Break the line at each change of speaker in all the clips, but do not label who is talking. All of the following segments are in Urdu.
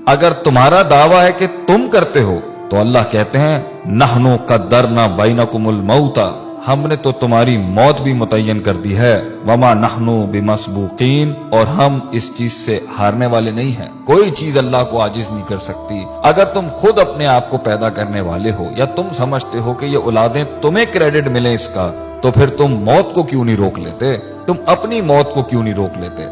اگر تمہارا دعویٰ ہے کہ تم کرتے ہو تو اللہ کہتے ہیں نحنو قدرنا بینکم الموت، ہم نے تو تمہاری موت بھی متعین کر دی ہے، وما نحنو بمسبوقین، اور ہم اس چیز سے ہارنے والے نہیں ہیں، کوئی چیز اللہ کو عاجز نہیں کر سکتی۔ اگر تم خود اپنے آپ کو پیدا کرنے والے ہو یا تم سمجھتے ہو کہ یہ اولادیں تمہیں کریڈٹ ملے اس کا، تو پھر تم موت کو کیوں نہیں روک لیتے؟ تم اپنی موت کو کیوں نہیں روک لیتے؟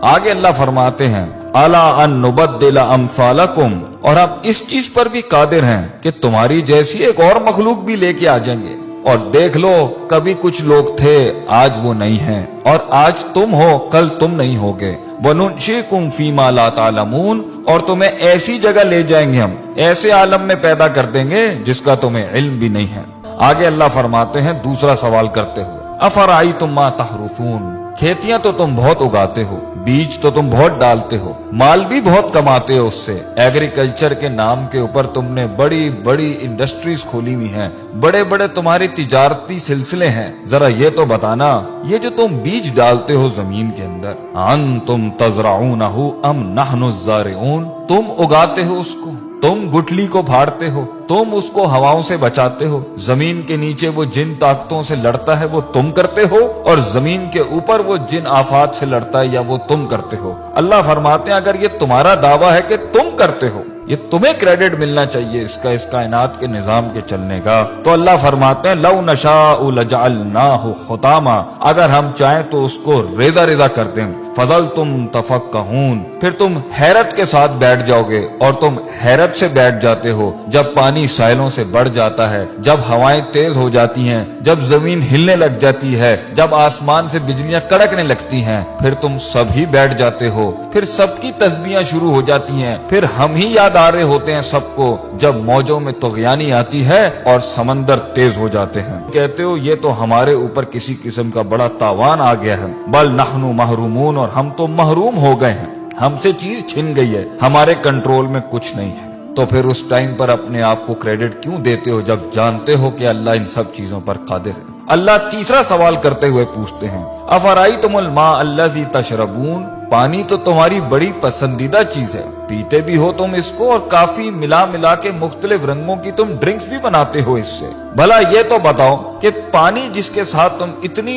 آگے اللہ فرماتے ہیں الا ان نبدل امثالکم، اور ہم اس چیز پر بھی قادر ہیں کہ تمہاری جیسی ایک اور مخلوق بھی لے کے آ جائیں گے، اور دیکھ لو کبھی کچھ لوگ تھے آج وہ نہیں ہیں، اور آج تم ہو کل تم نہیں ہوگے، وَنُنْشِئْكُمْ فِي مَا لَا تَعْلَمُونَ، اور تمہیں ایسی جگہ لے جائیں گے، ہم ایسے عالم میں پیدا کر دیں گے جس کا تمہیں علم بھی نہیں ہے۔ آگے اللہ فرماتے ہیں دوسرا سوال کرتے ہوئے افرأیتم ما تحرثون، کھیتیاں تو تم بہت اگاتے ہو، بیج تو تم بہت ڈالتے ہو، مال بھی بہت کماتے ہو اس سے، ایگریکلچر کے نام کے اوپر تم نے بڑی بڑی انڈسٹریز کھولی ہوئی ہیں، بڑے بڑے تمہارے تجارتی سلسلے ہیں، ذرا یہ تو بتانا یہ جو تم بیج ڈالتے ہو زمین کے اندر، انتم تزرعونہ ام نحن الزارعون، تم اگاتے ہو اس کو، تم گٹلی کو پھاڑتے ہو، تم اس کو ہواؤں سے بچاتے ہو، زمین کے نیچے وہ جن طاقتوں سے لڑتا ہے وہ تم کرتے ہو، اور زمین کے اوپر وہ جن آفات سے لڑتا ہے یا وہ تم کرتے ہو۔ اللہ فرماتے ہیں اگر یہ تمہارا دعویٰ ہے کہ تم کرتے ہو، یہ تمہیں کریڈٹ ملنا چاہیے اس کائنات کے نظام کے چلنے کا، تو اللہ فرماتے ہیں لو نشاء لجعلناہ حطاما، اگر ہم چاہیں تو اس کو ریزہ ریزہ کر دیں، فظلتم تفکہون، پھر تم حیرت کے ساتھ بیٹھ جاؤ گے، اور تم حیرت سے بیٹھ جاتے ہو جب پانی ساحلوں سے بڑھ جاتا ہے، جب ہوائیں تیز ہو جاتی ہیں، جب زمین ہلنے لگ جاتی ہے، جب آسمان سے بجلیاں کڑکنے لگتی ہیں، پھر تم سب ہی بیٹھ جاتے ہو، پھر سب کی تسبیحاں شروع ہو جاتی ہیں، پھر ہم ہی یاد آ رہے ہوتے ہیں سب کو جب موجوں میں طغیانی آتی ہے اور سمندر تیز ہو جاتے ہیں، کہتے ہو یہ تو ہمارے اوپر کسی قسم کا بڑا تاوان آ گیا ہے، بل نحن محرومون، اور ہم تو محروم ہو گئے ہیں، ہم سے چیز چھن گئی ہے، ہمارے کنٹرول میں کچھ نہیں ہے۔ تو پھر اس ٹائم پر اپنے آپ کو کریڈٹ کیوں دیتے ہو جب جانتے ہو کہ اللہ ان سب چیزوں پر قادر ہے؟ اللہ تیسرا سوال کرتے ہوئے پوچھتے ہیں افرأیتم الماء الذی تشربون، پانی تو تمہاری بڑی پسندیدہ چیز ہے، پیتے بھی ہو تم اس کو، اور کافی ملا ملا کے مختلف رنگوں کی تم ڈرنکس بھی بناتے ہو اس سے، بھلا یہ تو بتاؤ کہ پانی جس کے ساتھ تم اتنی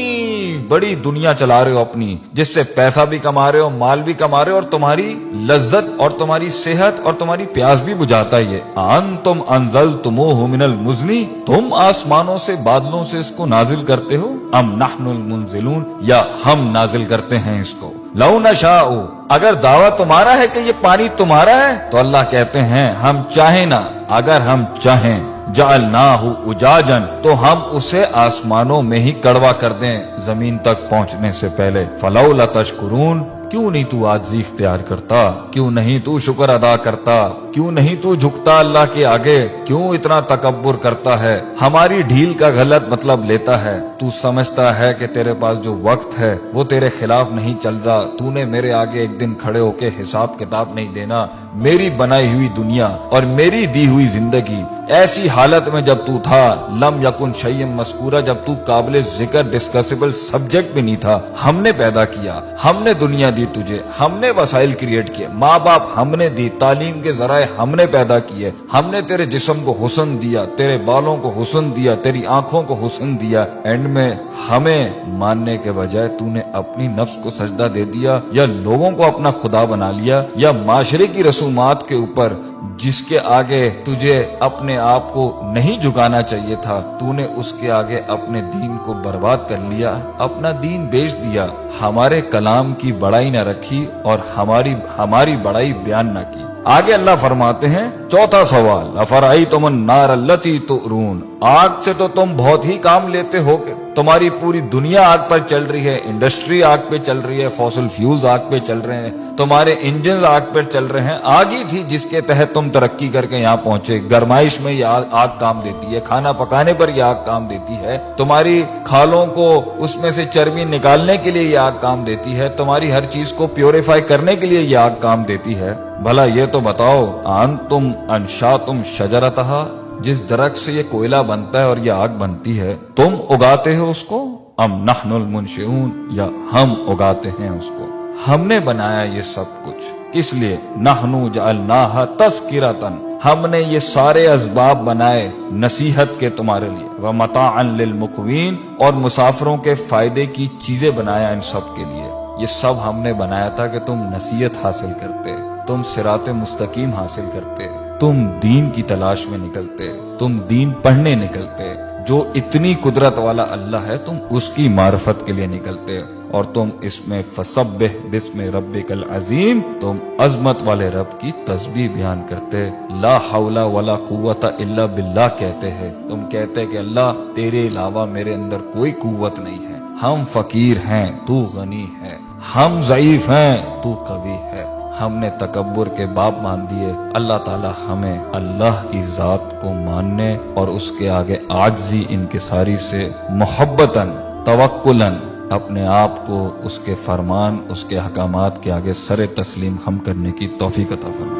بڑی دنیا چلا رہے ہو اپنی، جس سے پیسہ بھی کما رہے ہو، مال بھی کما رہے ہو، اور تمہاری لذت اور تمہاری صحت اور تمہاری پیاس بھی بجھاتا ہے، یہ انتم انزلتموہ من المزن، تم آسمانوں سے بادلوں سے اس کو نازل کرتے ہو، ام نحن المنزلون، یا ہم نازل کرتے ہیں اس کو، لو نشاء، اگر دعویٰ تمہارا ہے کہ یہ پانی تمہارا ہے تو اللہ کہتے ہیں ہم چاہیں نا، اگر ہم چاہیں جعلناہ اجاجا، تو ہم اسے آسمانوں میں ہی کڑوا کر دیں زمین تک پہنچنے سے پہلے، فلولا تشکرون، کیوں نہیں تو عاجزی اختیار کرتا، کیوں نہیں تو شکر ادا کرتا، کیوں نہیں تو جھکتا اللہ کے آگے، کیوں اتنا تکبر کرتا ہے، ہماری ڈھیل کا غلط مطلب لیتا ہے، تو سمجھتا ہے کہ تیرے پاس جو وقت ہے وہ تیرے خلاف نہیں چل رہا، تو نے میرے آگے ایک دن کھڑے ہو کے حساب کتاب نہیں دینا، میری بنائی ہوئی دنیا اور میری دی ہوئی زندگی ایسی حالت میں جب تو تھا، لم یکن شیئا مذکورا، جب تو قابل ذکر ڈسکسیبل سبجیکٹ بھی نہیں تھا، ہم نے پیدا کیا، ہم نے دنیا دی تجھے، ہم نے وسائل کریٹ کیے، ماں باپ ہم نے دی، تعلیم کے ذرائع ہم نے پیدا کیے، ہم نے تیرے جسم کو حسن دیا، تیرے بالوں کو حسن دیا، تیری آنکھوں کو حسن دیا، اینڈ میں ہمیں ماننے کے بجائے تو نے اپنی نفس کو سجدہ دے دیا، یا لوگوں کو اپنا خدا بنا لیا، یا معاشرے کی رسومات کے اوپر جس کے آگے تجھے اپنے آپ کو نہیں جھکانا چاہیے تھا، تو نے اس کے آگے اپنے دین کو برباد کر لیا، اپنا دین بیچ دیا، ہمارے کلام کی بڑائی نہ رکھی اور ہماری بڑائی بیان نہ کی۔ آگے اللہ فرماتے ہیں چوتھا سوال افرأیتم النار التی تؤرون، آگ سے تو تم بہت ہی کام لیتے ہو کہ تمہاری پوری دنیا آگ پر چل رہی ہے، انڈسٹری آگ پہ چل رہی ہے، فوسل فیولز آگ پہ چل رہے ہیں، تمہارے انجنز آگ پہ چل رہے ہیں، آگ ہی تھی جس کے تحت تم ترقی کر کے یہاں پہنچے، گرمائش میں یہ آگ کام دیتی ہے، کھانا پکانے پر یہ آگ کام دیتی ہے، تمہاری کھالوں کو اس میں سے چربی نکالنے کے لیے یہ آگ کام دیتی ہے، تمہاری ہر چیز کو پیوریفائی کرنے کے لیے یہ آگ کام دیتی ہے، بھلا یہ تو بتاؤ انتم انشاتم شجرتہا، جس درخت سے یہ کوئلہ بنتا ہے اور یہ آگ بنتی ہے تم اگاتے ہو اس کو، ام نحن المنشئون، یا ہم اگاتے ہیں اس کو، ہم نے بنایا یہ سب کچھ، کس لیے؟ نحنو جعلناہا تذکرۃ، ہم نے یہ سارے اسباب بنائے نصیحت کے تمہارے لیے، ومتاعا للمقوین، اور مسافروں کے فائدے کی چیزیں بنایا ان سب کے لیے۔ یہ سب ہم نے بنایا تھا کہ تم نصیحت حاصل کرتے، تم صراط مستقیم حاصل کرتے، تم دین کی تلاش میں نکلتے، تم دین پڑھنے نکلتے۔ جو اتنی قدرت والا اللہ ہے تم اس کی معرفت کے لیے نکلتے، اور تم اس میں فسبح بسم ربک العظیم، تم عظمت والے رب کی تسبیح بیان کرتے، لا حول ولا قوت الا باللہ کہتے ہیں۔ تم کہتے کہ اللہ تیرے علاوہ میرے اندر کوئی قوت نہیں ہے، ہم فقیر ہیں تو غنی ہے، ہم ضعیف ہیں تو قوی ہے۔ ہم نے تکبر کے باب مان دیے، اللہ تعالی ہمیں اللہ کی ذات کو ماننے اور اس کے آگے عاجزی انکساری سے محبتاً توکلاً اپنے آپ کو اس کے فرمان، اس کے احکامات کے آگے سر تسلیم خم کرنے کی توفیق عطا فرمائے۔